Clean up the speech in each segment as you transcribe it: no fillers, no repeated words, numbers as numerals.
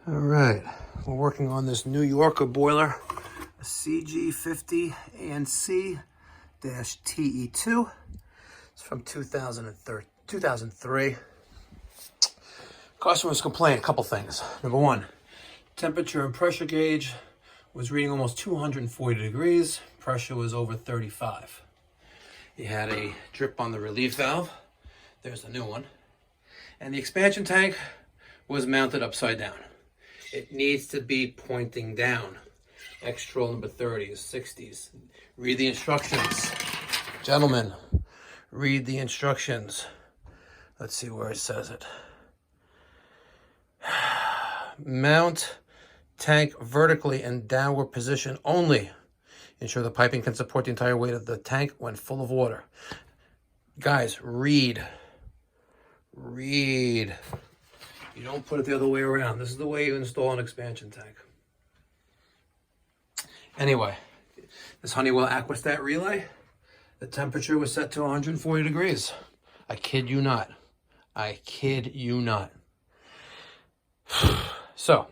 All right, we're working on this New Yorker boiler, a CG50 ANC-TE2. It's from 2003. Customers complained a couple things. Number one, temperature and pressure gauge was reading almost 240 degrees. Pressure was over 35. You had a drip on the relief valve. There's the new one. And the expansion tank was mounted upside down. It needs to be pointing down. Extra number 30s, 60s. Read the instructions. Gentlemen, read the instructions. Let's see where it says it. Mount tank vertically in downward position only. Ensure the piping can support the entire weight of the tank when full of water. Guys, read. Read. You don't put it the other way around. This is the way you install an expansion tank. Anyway, this Honeywell Aquastat relay, the temperature was set to 140 degrees. I kid you not. I kid you not. So,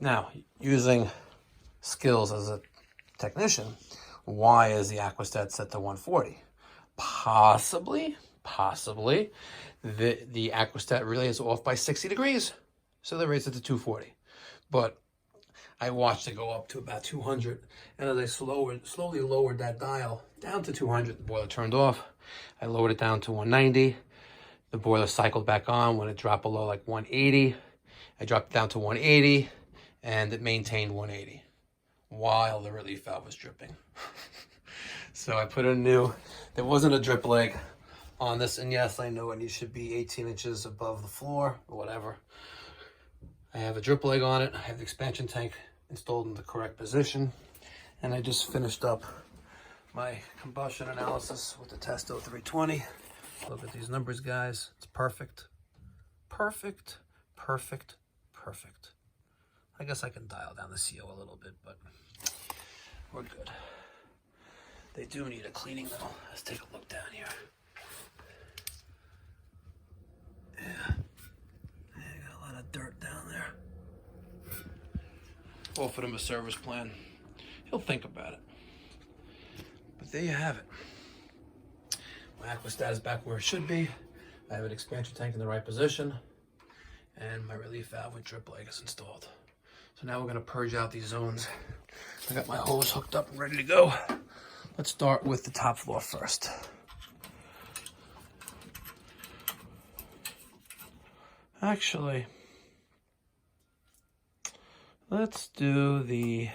now, using skills as a technician, why is the Aquastat set to 140? Possibly, the Aquastat relay is off by 60 degrees. So they raised it to 240. But I watched it go up to about 200. And as I slowly lowered that dial down to 200, the boiler turned off. I lowered it down to 190. The boiler cycled back on when it dropped below like 180. I dropped it down to 180 and it maintained 180 while the relief valve was dripping. So I put a new, there wasn't a drip leg on this, and yes, I know it should be 18 inches above the floor or whatever. I have a drip leg on it. I have the expansion tank installed in the correct position, and I just finished up my combustion analysis with the Testo 320. Look at these numbers, guys. It's perfect. Perfect, perfect, perfect. I guess I can dial down the CO a little bit, but we're good. They do need a cleaning though. Let's take a look down here. Yeah, got a lot of dirt down there. Offered him a service plan. He'll think about it. But there you have it. My Aquastat is back where it should be. I have an expansion tank in the right position, and my relief valve with drip leg is installed. So now we're gonna purge out these zones. I got my hose hooked up and ready to go. Let's start with the top floor first. Actually, let's do the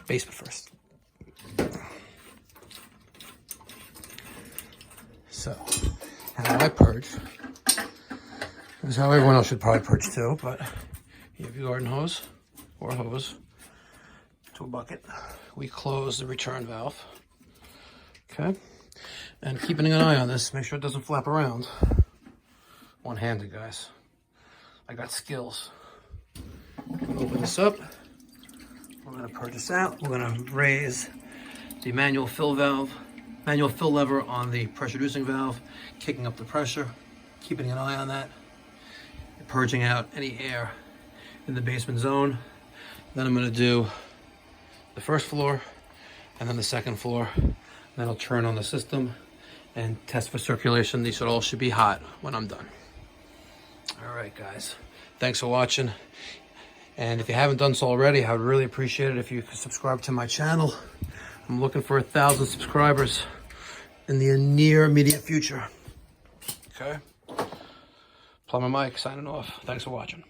basement first. So, how I purge. This is how everyone else should probably purge too, but you have your garden hose or hose to a bucket. We close the return valve. Okay? And keeping an eye on this, make sure it doesn't flap around. One-handed, guys. I got skills. Open this up. We're gonna purge this out. We're gonna raise the manual fill lever on the pressure reducing valve, kicking up the pressure, keeping an eye on that, purging out any air in the basement zone. Then I'm gonna do the first floor and then the second floor. Then I'll turn on the system and test for circulation. These all should be hot when I'm done. All right, guys, thanks for watching. And if you haven't done so already, I would really appreciate it if you could subscribe to my channel. I'm looking for 1,000 subscribers in the near immediate future. Okay? Plumber Mike signing off. Thanks for watching.